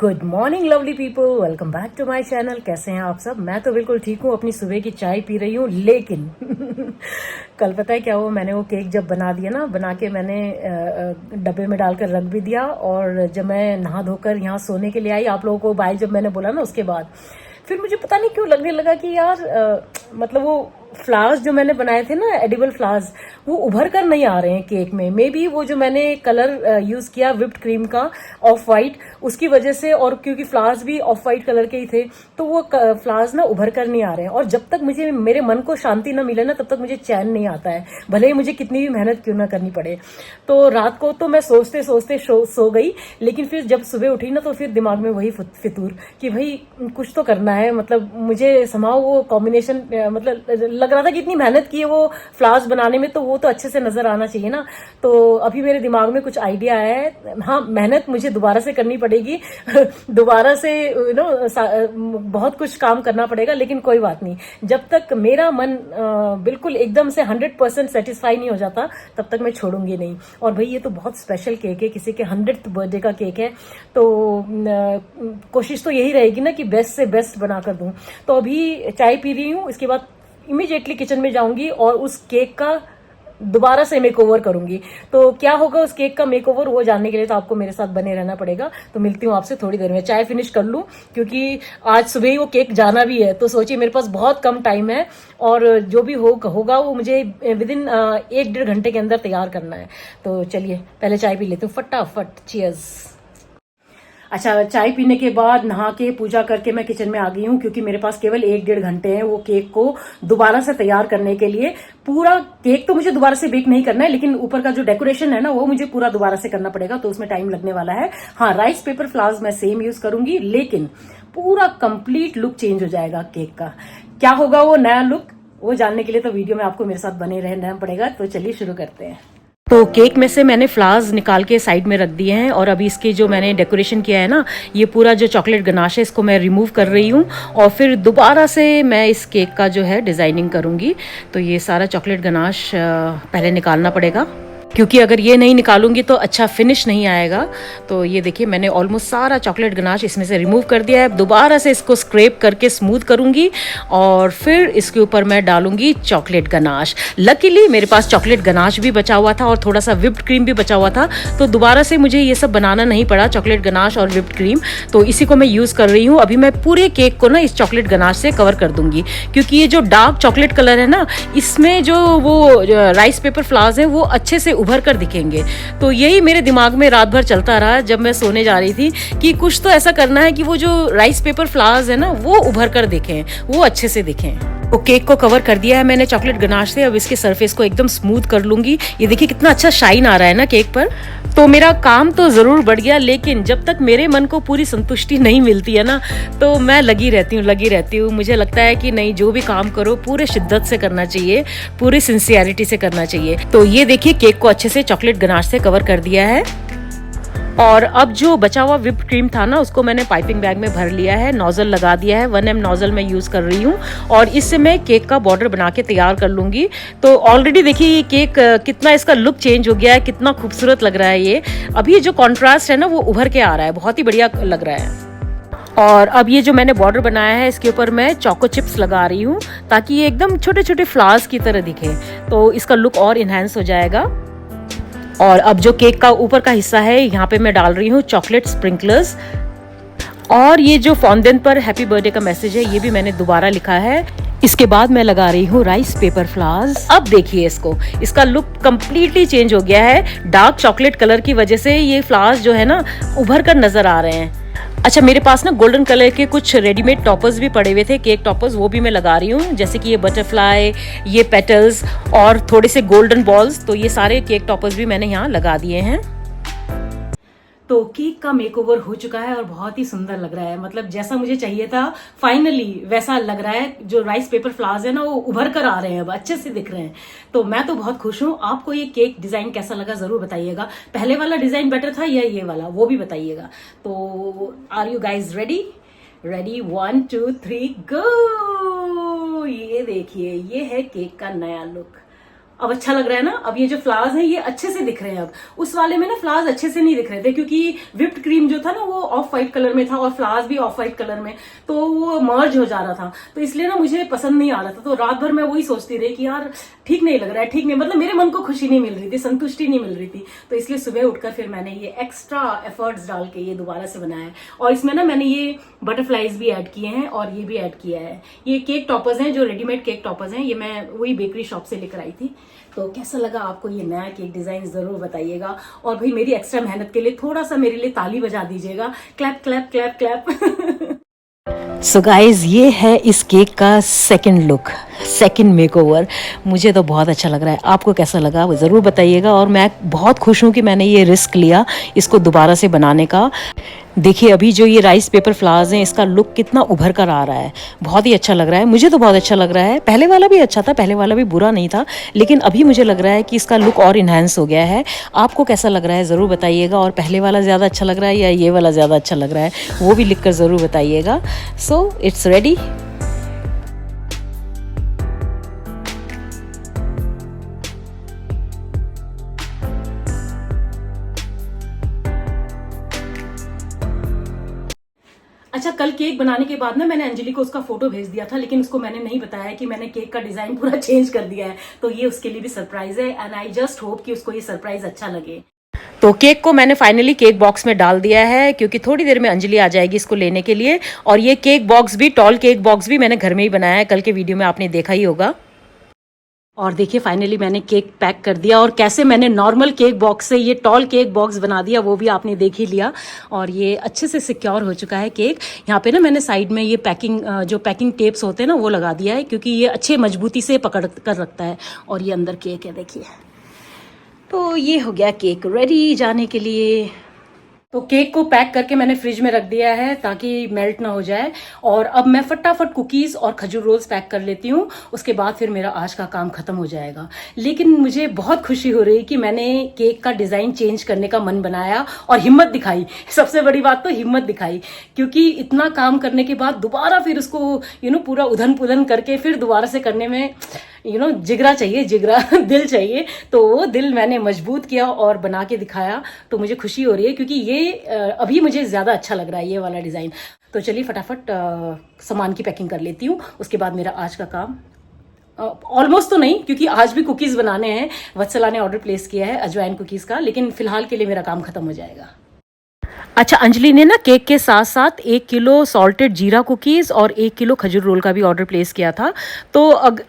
Good morning lovely people, welcome back to my channel. कैसे हैं आप सब? मैं तो बिल्कुल ठीक हूँ, अपनी सुबह की चाय पी रही हूँ। लेकिन कल पता है क्या हुआ, मैंने वो केक जब बना दिया ना, बना के मैंने डब्बे में डालकर रख भी दिया। और जब मैं नहा धोकर यहाँ सोने के लिए आई, आप लोगों को बाय जब मैंने बोला ना, उसके बाद फिर मुझे पता नहीं क्यों लगने लगा कि यार मतलब वो फ्लावर्स जो मैंने बनाए थे ना, एडिबल फ्लावर्स, वो उभर कर नहीं आ रहे हैं केक में। मे बी वो जो मैंने कलर यूज किया व्हिप्ड क्रीम का ऑफ वाइट, उसकी वजह से, और क्योंकि फ्लावर्स भी ऑफ वाइट कलर के ही थे, तो वो फ्लावर्स ना उभर कर नहीं आ रहे हैं। और जब तक मुझे मेरे मन को शांति ना मिले ना, तब तक मुझे चैन नहीं आता है, भले ही मुझे कितनी भी मेहनत क्यों ना करनी पड़े। तो रात को तो मैं सोचते सोचते सो गई, लेकिन फिर जब सुबह उठी ना, तो फिर दिमाग में वही फितूर कि भाई कुछ तो करना है। मतलब मुझे समाओ वो कॉम्बिनेशन, मतलब लग रहा था कि इतनी मेहनत की है वो फ्लावर्स बनाने में, तो वो तो अच्छे से नजर आना चाहिए ना। तो अभी मेरे दिमाग में कुछ आइडिया है। हाँ, मेहनत मुझे दोबारा से करनी पड़ेगी दोबारा से बहुत कुछ काम करना पड़ेगा, लेकिन कोई बात नहीं। जब तक मेरा मन बिल्कुल एकदम से 100% सेटिस्फाई नहीं हो जाता, तब तक मैं छोड़ूंगी नहीं। और भाई ये तो बहुत स्पेशल केक है, किसी के 100th बर्थडे का केक है, तो कोशिश तो यही रहेगी ना कि बेस्ट से बेस्ट बना कर दूं। तो अभी चाय पी रही हूँ, इसके बाद इमीडिएटली किचन में जाऊंगी और उस केक का दोबारा से मेकओवर करूंगी। तो क्या होगा उस केक का मेकओवर, वो जानने के लिए तो आपको मेरे साथ बने रहना पड़ेगा। तो मिलती हूँ आपसे थोड़ी देर में, चाय फिनिश कर लूं, क्योंकि आज सुबह ही वो केक जाना भी है। तो सोचिए मेरे पास बहुत कम टाइम है, और जो भी होगा वो मुझे विद इन 1-1.5 घंटे के अंदर तैयार करना है। तो चलिए पहले चाय पी लेती हूँ फटाफट। चीयर्स। अच्छा, चाय पीने के बाद नहा के पूजा करके मैं किचन में आ गई हूँ, क्योंकि मेरे पास केवल 1-1.5 घंटे हैं वो केक को दोबारा से तैयार करने के लिए। पूरा केक तो मुझे दोबारा से बेक नहीं करना है, लेकिन ऊपर का जो डेकोरेशन है ना, वो मुझे पूरा दोबारा से करना पड़ेगा, तो उसमें टाइम लगने वाला है। हाँ, राइस पेपर फ्लावर्स मैं सेम यूज करूंगी, लेकिन पूरा कंप्लीट लुक चेंज हो जाएगा केक का। क्या होगा वो नया लुक, वो जानने के लिए तो वीडियो में आपको मेरे साथ बने रहना पड़ेगा। तो चलिए शुरू करते हैं। तो केक में से मैंने फ्लावर्स निकाल के साइड में रख दिए हैं, और अभी इसके जो मैंने डेकोरेशन किया है ना, ये पूरा जो चॉकलेट गनाश है, इसको मैं रिमूव कर रही हूँ, और फिर दोबारा से मैं इस केक का जो है डिज़ाइनिंग करूँगी। तो ये सारा चॉकलेट गनाश पहले निकालना पड़ेगा, क्योंकि अगर ये नहीं निकालूंगी तो अच्छा फिनिश नहीं आएगा। तो ये देखिए, मैंने ऑलमोस्ट सारा चॉकलेट गनाश इसमें से रिमूव कर दिया है। दोबारा से इसको स्क्रैप करके स्मूथ करूंगी, और फिर इसके ऊपर मैं डालूंगी चॉकलेट गनाश। लकीली मेरे पास चॉकलेट गनाश भी बचा हुआ था, और थोड़ा सा व्हिप्ड क्रीम भी बचा हुआ था, तो दोबारा से मुझे ये सब बनाना नहीं पड़ा, चॉकलेट गनाश और व्हिप्ड क्रीम। तो इसी को मैं यूज़ कर रही हूँ। अभी मैं पूरे केक को ना इस चॉकलेट गनाश से कवर कर दूंगी, क्योंकि ये जो डार्क चॉकलेट कलर है ना, इसमें जो वो राइस पेपर फ्लावर्स हैं, वो अच्छे से उभर कर दिखेंगे। तो यही मेरे दिमाग में रात भर चलता रहा जब मैं सोने जा रही थी, कि कुछ तो ऐसा करना है कि वो जो राइस पेपर फ्लावर्स है ना, वो उभर कर दिखें, वो अच्छे से दिखें। तो केक को कवर कर दिया है मैंने चॉकलेट गनाश से। अब इसके सरफेस को एकदम स्मूथ कर लूंगी। ये देखिए कितना अच्छा शाइन आ रहा है ना केक पर। तो मेरा काम तो जरूर बढ़ गया, लेकिन जब तक मेरे मन को पूरी संतुष्टि नहीं मिलती है ना, तो मैं लगी रहती हूँ। मुझे लगता है कि नहीं, जो भी काम करो पूरे शिद्दत से करना चाहिए, पूरी सिंसियरिटी से करना चाहिए। तो ये देखिए, केक को अच्छे से चॉकलेट गनाश से कवर कर दिया है, और अब जो बचा हुआ व्हिप्ड क्रीम था ना, उसको मैंने पाइपिंग बैग में भर लिया है, नोजल लगा दिया है। 1M नोजल मैं यूज़ कर रही हूँ, और इससे मैं केक का बॉर्डर बना के तैयार कर लूँगी। तो ऑलरेडी देखिए ये केक कितना इसका लुक चेंज हो गया है, कितना खूबसूरत लग रहा है। ये अभी जो कॉन्ट्रास्ट है ना, वो उभर के आ रहा है, बहुत ही बढ़िया लग रहा है। और अब ये जो मैंने बॉर्डर बनाया है, इसके ऊपर मैं चोको चिप्स लगा रही हूँ, ताकि ये एकदम छोटे छोटे फ्लावर्स की तरह दिखे, तो इसका लुक और इन्हेंस हो जाएगा। और अब जो केक का ऊपर का हिस्सा है, यहाँ पे मैं डाल रही हूँ चॉकलेट स्प्रिंकलर्स। और ये जो फॉन्डेंट पर हैप्पी बर्थडे का मैसेज है, ये भी मैंने दोबारा लिखा है। इसके बाद मैं लगा रही हूँ राइस पेपर फ्लावर्स। अब देखिए इसका लुक कंप्लीटली चेंज हो गया है। डार्क चॉकलेट कलर की वजह से ये फ्लावर्स जो है ना, उभर कर नजर आ रहे हैं। अच्छा, मेरे पास ना गोल्डन कलर के कुछ रेडीमेड टॉपर्स भी पड़े हुए थे, केक टॉपर्स, वो भी मैं लगा रही हूँ। जैसे कि ये बटरफ्लाई, ये पेटल्स, और थोड़े से गोल्डन बॉल्स, तो ये सारे केक टॉपर्स भी मैंने यहाँ लगा दिए हैं। तो केक का मेकओवर हो चुका है, और बहुत ही सुंदर लग रहा है। मतलब जैसा मुझे चाहिए था, फाइनली वैसा लग रहा है। जो राइस पेपर फ्लावर्स है ना, वो उभर कर आ रहे हैं, अब अच्छे से दिख रहे हैं। तो मैं तो बहुत खुश हूँ। आपको ये केक डिजाइन कैसा लगा जरूर बताइएगा। पहले वाला डिजाइन बेटर था या ये वाला, वो भी बताइएगा। तो आर यू गाइज रेडी? 1 2 3 गो। ये देखिए, ये है केक का नया लुक। अब अच्छा लग रहा है ना। अब ये जो फ्लावर्स हैं ये अच्छे से दिख रहे हैं। अब उस वाले में ना फ्लावर्स अच्छे से नहीं दिख रहे थे, क्योंकि विप्ड क्रीम जो था ना वो ऑफ व्हाइट कलर में था और फ्लावर्स भी ऑफ व्हाइट कलर में, तो वो मर्ज हो जा रहा था, तो इसलिए ना मुझे पसंद नहीं आ रहा था। तो रात भर मैं वही सोचती रही कि यार ठीक नहीं लग रहा है, ठीक नहीं, मतलब मेरे मन को खुशी नहीं मिल रही थी, संतुष्टि नहीं मिल रही थी। तो इसलिए सुबह उठकर फिर मैंने ये एक्स्ट्रा एफर्ट्स डाल के ये दोबारा से बनाया है। और इसमें ना मैंने ये बटरफ्लाईज भी ऐड किए हैं और ये भी ऐड किया है। ये केक टॉपर्स हैं, जो रेडीमेड केक टॉपर्स हैं, ये मैं वही बेकरी शॉप से लेकर आई थी। तो कैसा लगा आपको ये नया केक डिजाइन जरूर बताइएगा। और भाई मेरी एक्स्ट्रा मेहनत के लिए थोड़ा सा मेरे लिए ताली बजा दीजिएगा। Clap clap clap clap. So guys, ये है इस केक का सेकंड लुक, सेकंड मेकओवर। मुझे तो बहुत अच्छा लग रहा है, आपको कैसा लगा वो ज़रूर बताइएगा। और मैं बहुत खुश हूँ कि मैंने ये रिस्क लिया इसको दोबारा से बनाने का। देखिए अभी जो ये राइस पेपर फ्लावर्स हैं, इसका लुक कितना उभर कर आ रहा है, बहुत ही अच्छा लग रहा है। मुझे तो बहुत अच्छा लग रहा है। पहले वाला भी अच्छा था, पहले वाला भी बुरा नहीं था, लेकिन अभी मुझे लग रहा है कि इसका लुक और इन्हांस हो गया है। आपको कैसा लग रहा है ज़रूर बताइएगा। और पहले वाला ज़्यादा अच्छा लग रहा है या ये वाला ज़्यादा अच्छा लग रहा है, वो भी लिख कर ज़रूर बताइएगा। So it's ready. अच्छा, कल केक बनाने के बाद ना मैंने अंजलि को उसका फोटो भेज दिया था, लेकिन उसको मैंने नहीं बताया कि मैंने केक का डिजाइन पूरा चेंज कर दिया है। तो ये उसके लिए भी सरप्राइज है, एंड आई जस्ट होप कि उसको ये सरप्राइज अच्छा लगे। तो केक को मैंने फाइनली केक बॉक्स में डाल दिया है, क्योंकि थोड़ी देर में अंजलि आ जाएगी इसको लेने के लिए। और ये केक बॉक्स भी, टॉल केक बॉक्स भी मैंने घर में ही बनाया है, कल के वीडियो में आपने देखा ही होगा। और देखिए फाइनली मैंने केक पैक कर दिया, और कैसे मैंने नॉर्मल केक बॉक्स से ये टॉल केक बॉक्स बना दिया वो भी आपने देख ही लिया। और ये अच्छे से सिक्योर हो चुका है केक। यहाँ पे ना मैंने साइड में ये जो पैकिंग टेप्स होते हैं ना वो लगा दिया है, क्योंकि ये अच्छे मजबूती से पकड़ कर रखता है। और ये अंदर केक है, देखिए। तो ये हो गया केक रेडी जाने के लिए। तो केक को पैक करके मैंने फ्रिज में रख दिया है ताकि मेल्ट ना हो जाए। और अब मैं फटाफट कुकीज और खजूर रोल्स पैक कर लेती हूँ, उसके बाद फिर मेरा आज का काम खत्म हो जाएगा। लेकिन मुझे बहुत खुशी हो रही कि मैंने केक का डिजाइन चेंज करने का मन बनाया और हिम्मत दिखाई। सबसे बड़ी बात तो हिम्मत दिखाई, क्योंकि इतना काम करने के बाद दोबारा फिर उसको पूरा उधन पुधन करके फिर दोबारा से करने में जिगरा चाहिए, जिगरा दिल चाहिए। तो वो दिल मैंने मजबूत किया और बना के दिखाया। तो मुझे खुशी हो रही है, क्योंकि ये अभी मुझे ज़्यादा अच्छा लग रहा है ये वाला डिज़ाइन। तो चलिए फटाफट सामान की पैकिंग कर लेती हूँ, उसके बाद मेरा आज का काम ऑलमोस्ट तो नहीं, क्योंकि आज भी कुकीज़ बनाने हैं। वत्सला ने ऑर्डर प्लेस किया है अजवाइन कुकीज़ का, लेकिन फिलहाल के लिए मेरा काम खत्म हो जाएगा। अच्छा, अंजलि ने ना केक के साथ साथ 1 किलो सॉल्टेड जीरा कुकीज़ और 1 किलो खजूर रोल का भी ऑर्डर प्लेस किया था। तो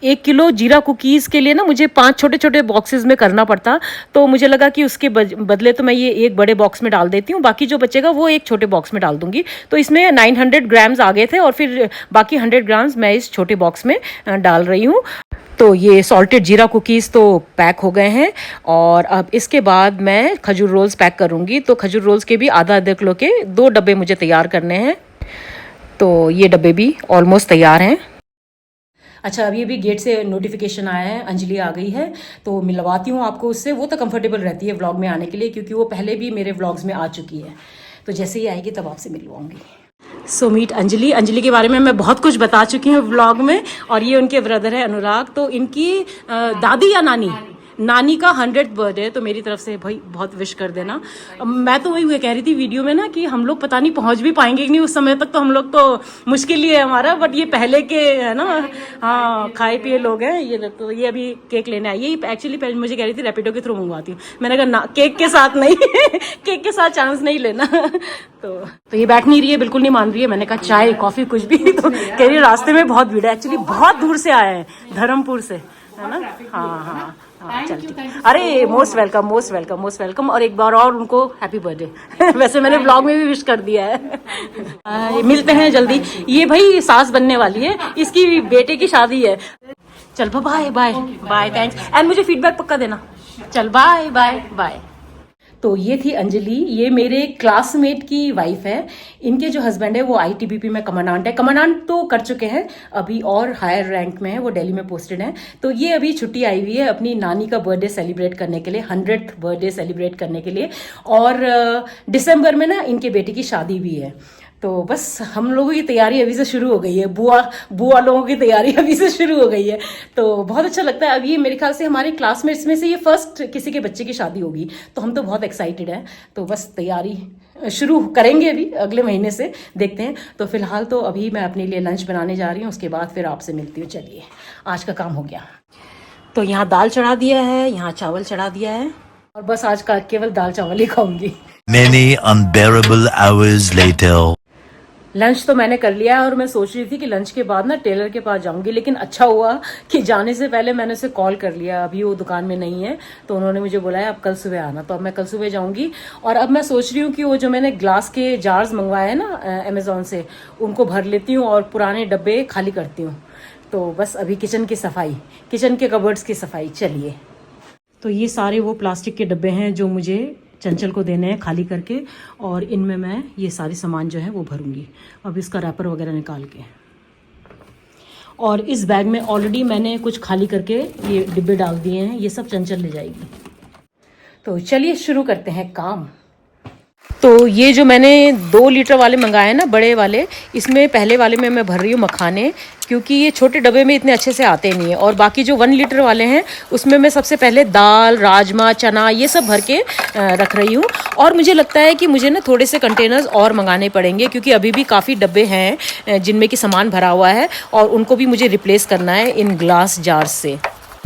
1 किलो जीरा कुकीज़ के लिए ना मुझे 5 छोटे छोटे बॉक्सेस में करना पड़ता। तो मुझे लगा कि उसके बदले तो मैं ये एक बड़े बॉक्स में डाल देती हूँ, बाकी जो बचेगा वो एक छोटे बॉक्स में डाल दूंगी। तो इसमें 900 ग्राम्स आ गए थे, और फिर बाकी 100 ग्राम्स मैं इस छोटे बॉक्स में डाल रही हूँ। तो ये सॉल्टेड जीरा कुकीज़ तो पैक हो गए हैं, और अब इसके बाद मैं खजूर रोल्स पैक करूँगी। तो खजूर रोल्स के भी आधा किलो के 2 डब्बे मुझे तैयार करने हैं। तो ये डब्बे भी ऑलमोस्ट तैयार हैं। अच्छा, अभी अभी गेट से नोटिफिकेशन आया है, अंजलि आ गई है, तो मिलवाती हूँ आपको उससे। वो तो कंफर्टेबल रहती है व्लॉग में आने के लिए, क्योंकि वो पहले भी मेरे व्लॉग्स में आ चुकी है। तो जैसे ही आएगी तब आपसे मिलवाऊंगी। So meet Anjali. अंजलि के बारे में मैं बहुत कुछ बता चुकी हूँ व्लॉग में। और ये उनके ब्रदर है अनुराग। तो इनकी दादी या नानी का 100th बर्थडे, तो मेरी तरफ से भाई बहुत विश कर देना। मैं तो वही कह रही थी वीडियो में ना कि हम लोग पता नहीं पहुंच भी पाएंगे कि नहीं उस समय तक, तो हम लोग तो मुश्किल ही है हमारा। बट ये पहले के है ना, हाँ, खाए पिए लोग हैं ये। तो ये अभी केक लेने आई है। एक्चुअली मुझे कह रही थी रैपिडो के थ्रू मंगवाती हूँ। मैंने कहा ना, केक के साथ नहीं केक के साथ चांस नहीं लेना। तो ये बैठ नहीं रही है, बिल्कुल नहीं मान रही है। मैंने कहा चाय कॉफी कुछ भी, तो कह रही है रास्ते में बहुत भीड़ है। एक्चुअली बहुत दूर से आए हैं, धर्मपुर से, है ना। हाँ, चल ठीक। अरे most welcome, most welcome, most welcome. और एक बार और उनको हैप्पी बर्थडे। वैसे मैंने ब्लॉग में भी विश कर दिया है। मिलते हैं जल्दी। ये भाई सास बनने वाली है, इसकी बेटे की शादी है। चल bye bye bye, thanks. And मुझे फीडबैक पक्का देना। चल बाय बाय बाय। तो ये थी अंजलि, ये मेरे क्लासमेट की वाइफ है। इनके जो हस्बैंड है वो आईटीबीपी में कमांडेंट है। कमांडेंट तो कर चुके हैं अभी, और हायर रैंक में है, वो दिल्ली में पोस्टेड है। तो ये अभी छुट्टी आई हुई है अपनी नानी का बर्थडे सेलिब्रेट करने के लिए, 100th बर्थडे सेलिब्रेट करने के लिए। और दिसंबर में ना इनके बेटे की शादी भी है। तो बस हम लोगों की तैयारी अभी से शुरू हो गई है, बुआ लोगों की तैयारी अभी से शुरू हो गई है। तो बहुत अच्छा लगता है। अब ये मेरे ख्याल से हमारे क्लासमेट्स में से ये फर्स्ट किसी के बच्चे की शादी होगी, तो हम तो बहुत एक्साइटेड हैं। तो बस तैयारी शुरू करेंगे अभी अगले महीने से, देखते हैं। तो फिलहाल तो अभी मैं अपने लिए लंच बनाने जा रही हूँ, उसके बाद फिर आपसे मिलती हूँ। चलिए, आज का काम हो गया। तो यहाँ दाल चढ़ा दिया है, यहाँ चावल चढ़ा दिया है, और बस आज का केवल दाल चावल ही खाऊंगी। Many unbearable hours later. Lunch तो मैंने कर लिया है, और मैं सोच रही थी कि लंच के बाद ना टेलर के पास जाऊंगी, लेकिन अच्छा हुआ कि जाने से पहले मैंने उसे कॉल कर लिया। अभी वो दुकान में नहीं है, तो उन्होंने मुझे बुलाया अब कल सुबह आना। तो अब मैं कल सुबह जाऊंगी। और अब मैं सोच रही हूँ कि वो जो मैंने ग्लास के जार्स मंगवाए हैं ना अमेजोन से, उनको भर लेती हूँ और पुराने डब्बे खाली करती हूँ। तो बस अभी किचन की सफाई, किचन के कबर्ड्स की सफाई। चलिए, तो ये सारे वो प्लास्टिक के डब्बे हैं जो मुझे चंचल को देने हैं खाली करके, और इनमें मैं ये सारे सामान जो है वो भरूंगी। अब इसका रैपर वगैरह निकाल के, और इस बैग में ऑलरेडी मैंने कुछ खाली करके ये डिब्बे डाल दिए हैं, ये सब चंचल ले जाएगी। तो चलिए शुरू करते हैं काम। तो ये जो मैंने 2 लीटर वाले मंगाए हैं ना, बड़े वाले, इसमें पहले वाले में मैं भर रही हूँ मखाने, क्योंकि ये छोटे डब्बे में इतने अच्छे से आते नहीं है। और बाकी जो 1 लीटर वाले हैं उसमें मैं सबसे पहले दाल, राजमा, चना ये सब भर के रख रही हूँ। और मुझे लगता है कि मुझे ना थोड़े से कंटेनर्स और मंगाने पड़ेंगे, क्योंकि अभी भी काफ़ी डब्बे हैं जिनमें कि सामान भरा हुआ है, और उनको भी मुझे रिप्लेस करना है इन ग्लास जार्स से।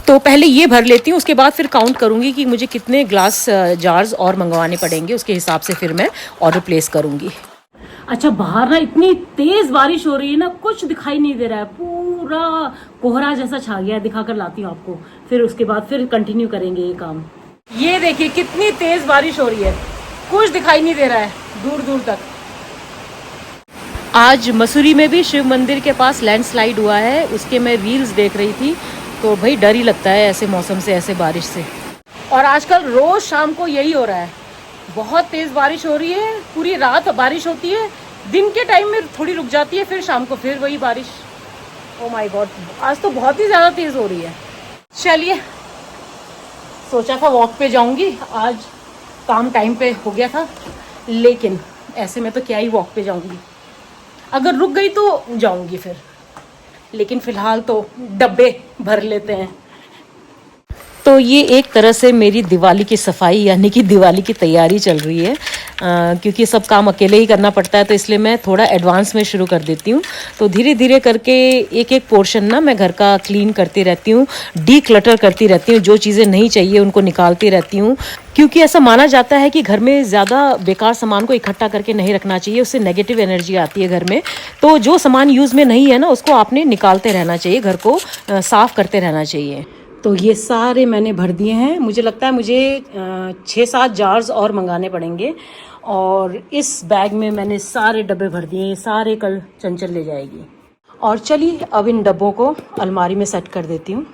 तो पहले ये भर लेती हूँ, उसके बाद फिर काउंट करूँगी कि मुझे कितने ग्लास जार्स और मंगवाने पड़ेंगे, उसके हिसाब से फिर मैं ऑर्डर प्लेस करूँगी। अच्छा, बाहर ना इतनी तेज बारिश हो रही है ना, कुछ दिखाई नहीं दे रहा है, पूरा कोहरा जैसा छा गया है। दिखा कर लाती हूँ आपको, फिर उसके बाद फिर कंटिन्यू करेंगे ये काम। ये देखिए कितनी तेज बारिश हो रही है, कुछ दिखाई नहीं दे रहा है दूर दूर तक। आज मसूरी में भी शिव मंदिर के पास लैंडस्लाइड हुआ है, उसके मैं रील्स देख रही थी। तो भाई डर ही लगता है ऐसे मौसम से, ऐसे बारिश से। और आजकल रोज शाम को यही हो रहा है, बहुत तेज बारिश हो रही है, पूरी रात बारिश होती है, दिन के टाइम में थोड़ी रुक जाती है, फिर शाम को फिर वही बारिश। ओ माय गॉड, आज तो बहुत ही ज़्यादा तेज हो रही है। चलिए, सोचा था वॉक पे जाऊंगी, आज काम टाइम पे हो गया था, लेकिन ऐसे में तो क्या ही वॉक पे जाऊंगी, अगर रुक गई तो जाऊंगी फिर, लेकिन फिलहाल तो डब्बे भर लेते हैं। तो ये एक तरह से मेरी दिवाली की सफाई यानी कि दिवाली की तैयारी चल रही है, क्योंकि सब काम अकेले ही करना पड़ता है, तो इसलिए मैं थोड़ा एडवांस में शुरू कर देती हूँ। तो धीरे धीरे करके एक एक पोर्शन ना मैं घर का क्लीन करती रहती हूँ, डीक्लटर करती रहती हूँ, जो चीज़ें नहीं चाहिए उनको निकालती रहती हूँ, क्योंकि ऐसा माना जाता है कि घर में ज़्यादा बेकार सामान को इकट्ठा करके नहीं रखना चाहिए, उससे नेगेटिव एनर्जी आती है घर में। तो जो सामान यूज़ में नहीं है ना, उसको आपने निकालते रहना चाहिए, घर को साफ़ करते रहना चाहिए। तो ये सारे मैंने भर दिए हैं। मुझे लगता है मुझे 6-7 जार्स और मंगाने पड़ेंगे, और इस बैग में मैंने सारे डब्बे भर दिए हैं, सारे कल चंचल ले जाएगी। और चलिए अब इन डब्बों को अलमारी में सेट कर देती हूँ।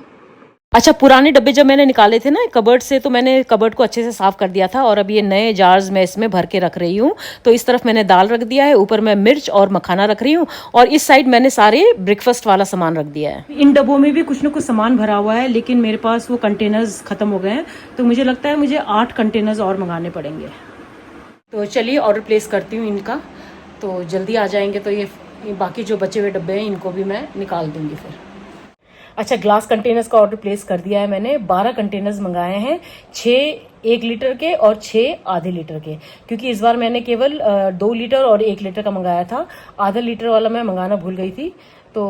अच्छा, पुराने डब्बे जब मैंने निकाले थे ना कबर्ड से, तो मैंने कबर्ड को अच्छे से साफ़ कर दिया था, और अब ये नए जार्स मैं इसमें भर के रख रही हूँ। तो इस तरफ मैंने दाल रख दिया है, ऊपर मैं मिर्च और मखाना रख रही हूँ, और इस साइड मैंने सारे ब्रेकफास्ट वाला सामान रख दिया है। इन डब्बों में भी कुछ ना कुछ सामान भरा हुआ है, लेकिन मेरे पास वो कंटेनर्स ख़त्म हो गए हैं, तो मुझे लगता है मुझे 8 कंटेनर्स और मंगाने पड़ेंगे। तो चलिए ऑर्डर प्लेस करती हूँ इनका, तो जल्दी आ जाएंगे। तो ये बाकी जो बचे हुए डब्बे हैं इनको भी मैं निकाल दूँगी फिर। अच्छा, ग्लास कंटेनर्स का ऑर्डर प्लेस कर दिया है मैंने। 12 कंटेनर्स मंगाए हैं, 6 1 लीटर के और 6 आधे लीटर के, क्योंकि इस बार मैंने केवल 2 लीटर और 1 लीटर का मंगाया था। आधा लीटर वाला मैं मंगाना भूल गई थी, तो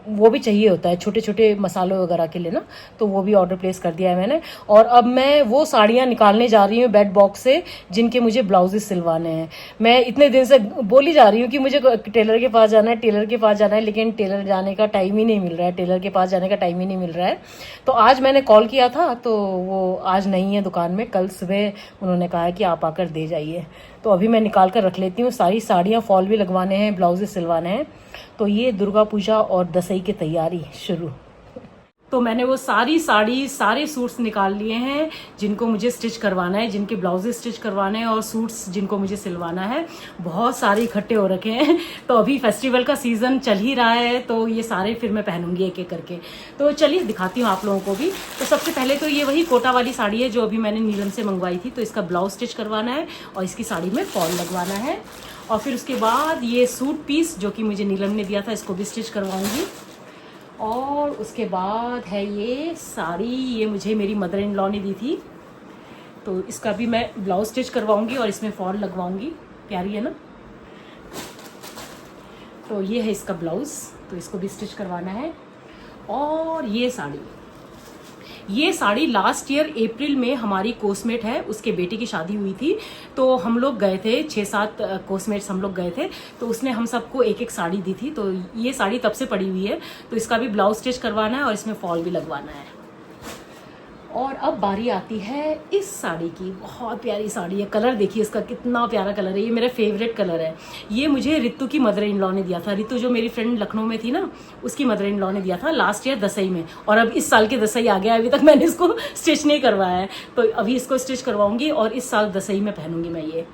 वो भी चाहिए होता है छोटे छोटे मसालों वगैरह के लिए ना, तो वो भी ऑर्डर प्लेस कर दिया है मैंने। और अब मैं वो साड़ियाँ निकालने जा रही हूँ बेड बॉक्स से, जिनके मुझे ब्लाउजेस सिलवाने हैं। मैं इतने दिन से बोली जा रही हूँ कि मुझे टेलर के पास जाना है, टेलर के पास जाना है, लेकिन टेलर जाने का टाइम ही नहीं मिल रहा है, टेलर के पास जाने का टाइम ही नहीं मिल रहा है। तो आज मैंने कॉल किया था, तो वो आज नहीं है दुकान में, कल सुबह उन्होंने कहा है कि आप आकर दे जाइए। तो अभी मैं निकाल कर रख लेती हूँ। सारी साड़ियाँ फॉल भी लगवाने हैं, ब्लाउजेस सिलवाने हैं। तो ये दुर्गा पूजा और दसई की तैयारी शुरू। तो मैंने वो सारी साड़ी, सारे सूट्स निकाल लिए हैं जिनको मुझे स्टिच करवाना है, जिनके ब्लाउजेस स्टिच करवाने हैं, और सूट्स जिनको मुझे सिलवाना है। बहुत सारे इकट्ठे हो रखे हैं। तो अभी फेस्टिवल का सीज़न चल ही रहा है, तो ये सारे फिर मैं पहनूंगी एक एक करके। तो चलिए दिखाती हूँ आप लोगों को भी। तो सबसे पहले तो ये वही कोटा वाली साड़ी है जो अभी मैंने नीलम से मंगवाई थी। तो इसका ब्लाउज स्टिच करवाना है और इसकी साड़ी में फॉल लगवाना है। और फिर उसके बाद ये सूट पीस जो कि मुझे नीलम ने दिया था, इसको भी स्टिच करवाऊंगी। और उसके बाद है ये साड़ी, ये मुझे मेरी मदर इन लॉ ने दी थी, तो इसका भी मैं ब्लाउज स्टिच करवाऊंगी और इसमें फॉल लगवाऊंगी। प्यारी है ना। तो ये है इसका ब्लाउज, तो इसको भी स्टिच करवाना है। और ये साड़ी लास्ट ईयर अप्रैल में हमारी कोसमेट है, उसके बेटी की शादी हुई थी, तो हम लोग गए थे, 6-7 कोसमेट्स हम लोग गए थे, तो उसने हम सबको एक एक साड़ी दी थी। तो ये साड़ी तब से पड़ी हुई है, तो इसका भी ब्लाउज स्टिच करवाना है और इसमें फॉल भी लगवाना है। और अब बारी आती है इस साड़ी की। बहुत प्यारी साड़ी है, कलर देखिए इसका कितना प्यारा कलर है, ये मेरा फेवरेट कलर है। ये मुझे रितु की मदर इन लॉ ने दिया था, रितु जो मेरी फ्रेंड लखनऊ में थी ना, उसकी मदर इन लॉ ने दिया था लास्ट ईयर दसई में। और अब इस साल के दसई आ गया, अभी तक मैंने इसको स्टिच नहीं करवाया है, तो अभी इसको स्टिच करवाऊंगी और इस साल दसई में पहनूंगी मैं ये।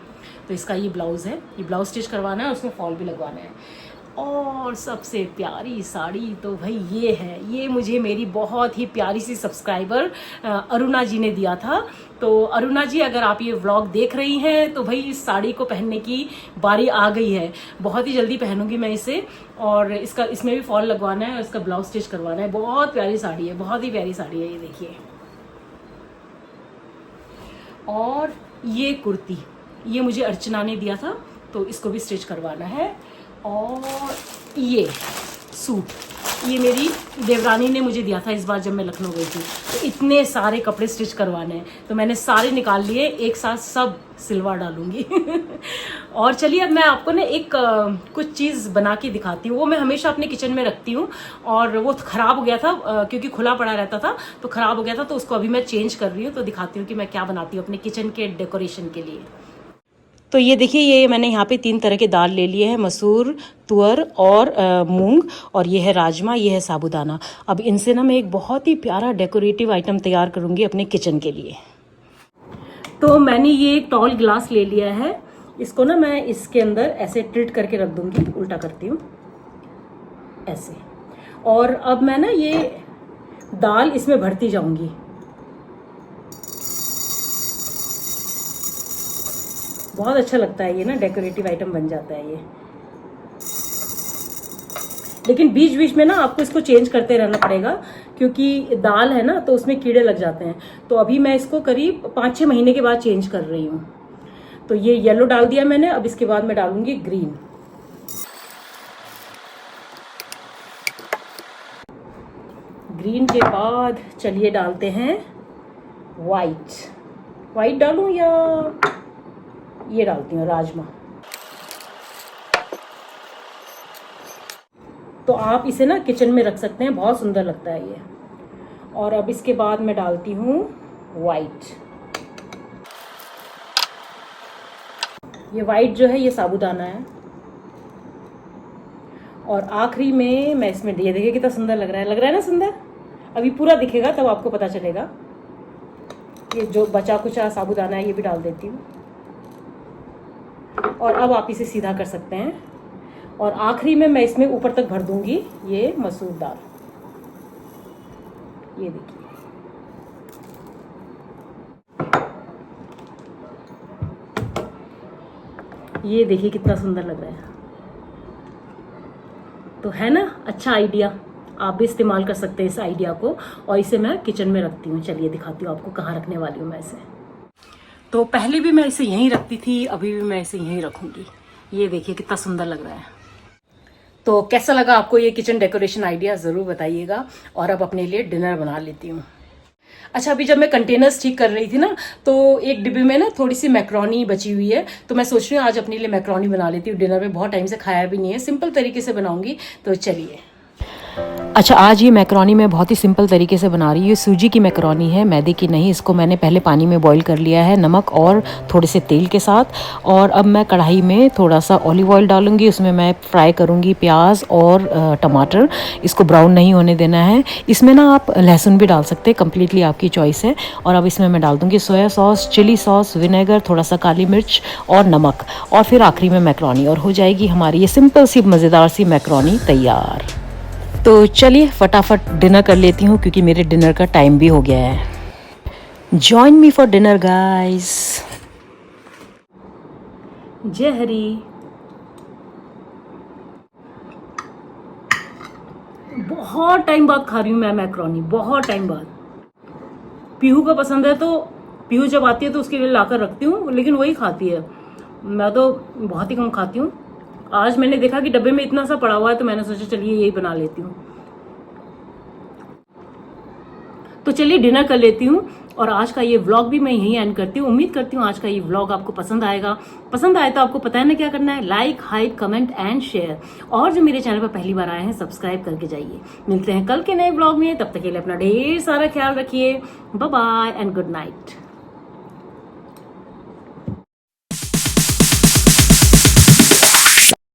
तो इसका ये ब्लाउज है, ये ब्लाउज स्टिच करवाना है और उसमें फॉल भी लगवाना है। और सबसे प्यारी साड़ी तो भाई ये है, ये मुझे मेरी बहुत ही प्यारी सी सब्सक्राइबर अरुणा जी ने दिया था। तो अरुणा जी, अगर आप ये व्लॉग देख रही हैं तो भाई इस साड़ी को पहनने की बारी आ गई है, बहुत ही जल्दी पहनूंगी मैं इसे। और इसमें भी फॉल लगवाना है और इसका ब्लाउज स्टिच करवाना है। बहुत प्यारी साड़ी है, बहुत ही प्यारी साड़ी है, ये देखिए। और ये कुर्ती, ये मुझे अर्चना ने दिया था, तो इसको भी स्टिच करवाना है। और ये सूट, ये मेरी देवरानी ने मुझे दिया था इस बार जब मैं लखनऊ गई थी। तो इतने सारे कपड़े स्टिच करवाने हैं, तो मैंने सारे निकाल लिए, एक साथ सब सिलवा डालूंगी। और चलिए अब मैं आपको ना एक कुछ चीज़ बना के दिखाती हूँ। वो मैं हमेशा अपने किचन में रखती हूँ और वो ख़राब हो गया था क्योंकि खुला पड़ा रहता था, तो ख़राब हो गया था, तो उसको अभी मैं चेंज कर रही हूँ। तो दिखाती हूँ कि मैं क्या बनाती हूँ अपने किचन के डेकोरेशन के लिए। तो ये देखिए, ये मैंने यहाँ पे 3 तरह के दाल ले लिए हैं, मसूर, तुअर और मूंग, और ये है राजमा, ये है साबूदाना। अब इनसे ना मैं एक बहुत ही प्यारा डेकोरेटिव आइटम तैयार करूँगी अपने किचन के लिए। तो मैंने ये एक टॉल ग्लास ले लिया है, इसको ना मैं इसके अंदर ऐसे टिल्ट करके रख दूँगी, उल्टा करती हूँ ऐसे। और अब मैं ना ये दाल इसमें भरती जाऊँगी। बहुत अच्छा लगता है ये ना, डेकोरेटिव आइटम बन जाता है ये। लेकिन बीच बीच में ना आपको इसको चेंज करते रहना पड़ेगा, क्योंकि दाल है ना, तो उसमें कीड़े लग जाते हैं। तो अभी मैं इसको करीब 5-6 महीने के बाद चेंज कर रही हूँ। तो ये येलो डाल दिया मैंने, अब इसके बाद मैं डालूंगी ग्रीन। ग्रीन के बाद चलिए डालते हैं वाइट। वाइट डालूं या ये डालती हूँ राजमा। तो आप इसे ना किचन में रख सकते हैं, बहुत सुंदर लगता है ये। और अब इसके बाद मैं डालती हूँ वाइट। ये वाइट जो है ये साबूदाना है। और आखिरी में मैं इसमें, ये देखिए कितना सुंदर लग रहा है ना सुंदर। अभी पूरा दिखेगा तब आपको पता चलेगा। ये जो बचा कुचा साबूदाना है ये भी डाल देती हूँ। और अब आप इसे सीधा कर सकते हैं। और आखिरी में मैं इसमें ऊपर तक भर दूंगी ये मसूर दाल। ये देखिए, ये देखिए कितना सुंदर लग रहा है। तो है ना अच्छा आइडिया, आप भी इस्तेमाल कर सकते हैं इस आइडिया को। और इसे मैं किचन में रखती हूँ, चलिए दिखाती हूँ आपको कहाँ रखने वाली हूँ मैं इसे। तो पहले भी मैं इसे यहीं रखती थी, अभी भी मैं इसे यहीं रखूंगी। ये देखिए कितना सुंदर लग रहा है। तो कैसा लगा आपको ये किचन डेकोरेशन आइडिया, ज़रूर बताइएगा। और अब अपने लिए डिनर बना लेती हूँ। अच्छा, अभी जब मैं कंटेनर्स ठीक कर रही थी ना, तो एक डिब्बे में ना थोड़ी सी मैक्रोनी बची हुई है, तो मैं सोच रही हूँ आज अपने लिए मैक्रोनी बना लेती हूँ। डिनर में बहुत टाइम से खाया भी नहीं है, सिंपल तरीके से बनाऊंगी। तो चलिए। अच्छा, आज ये मैक्रोनी मैं बहुत ही सिंपल तरीके से बना रही हूँ। ये सूजी की मैक्रोनी है, मैदे की नहीं। इसको मैंने पहले पानी में बॉईल कर लिया है नमक और थोड़े से तेल के साथ। और अब मैं कढ़ाई में थोड़ा सा ऑलिव ऑयल डालूंगी, उसमें मैं फ्राई करूंगी प्याज और टमाटर। इसको ब्राउन नहीं होने देना है। इसमें ना आप लहसुन भी डाल सकते हैं, कम्प्लीटली आपकी चॉइस है। और अब इसमें मैं डाल दूँगी soya sauce, chilli sauce, vinegar, थोड़ा सा काली मिर्च और नमक। और फिर आखिरी में मैक्रोनी, और हो जाएगी हमारी ये सिंपल सी मज़ेदार सी मैक्रोनी तैयार। तो चलिए फटाफट डिनर कर लेती हूँ, क्योंकि मेरे डिनर का टाइम भी हो गया है। Join me for dinner guys. जय हरी। बहुत टाइम बाद खा रही हूँ मैं मैक्रोनी, बहुत टाइम बाद। पीहू को पसंद है तो पीहू जब आती है तो उसके लिए लाकर रखती हूँ, लेकिन वही खाती है, मैं तो बहुत ही कम खाती हूँ। आज मैंने देखा कि डब्बे में इतना सा पड़ा हुआ है तो मैंने सोचा चलिए यही बना लेती हूँ। तो चलिए डिनर कर लेती हूँ और आज का ये व्लॉग भी मैं यहीं एंड करती हूँ। उम्मीद करती हूँ आज का ये व्लॉग आपको पसंद आएगा। पसंद आए तो आपको पता है ना क्या करना है, like, hype, comment and share. और जो मेरे चैनल पर पहली बार आए हैं सब्सक्राइब करके जाइए। मिलते हैं कल के नए व्लॉग में, तब तक के लिए अपना ढेर सारा ख्याल रखिए। Bye bye and good night.